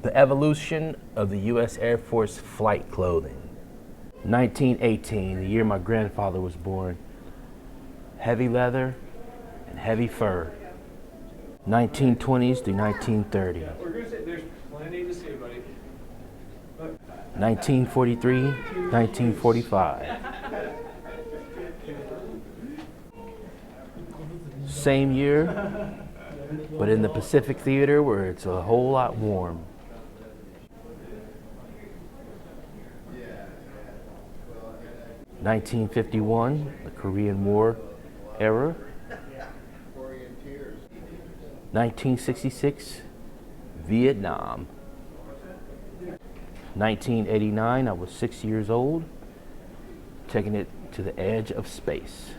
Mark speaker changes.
Speaker 1: The evolution of the U.S. Air Force flight clothing. 1918, the year my grandfather was born. Heavy leather and heavy fur. 1920s through 1930.
Speaker 2: We're going to say there's plenty to see, buddy.
Speaker 1: 1943, 1945. Same year, but in the Pacific Theater where it's a whole lot warm. 1951, the Korean War era. 1966, Vietnam. 1989, I was 6 years old, taking it to the edge of space.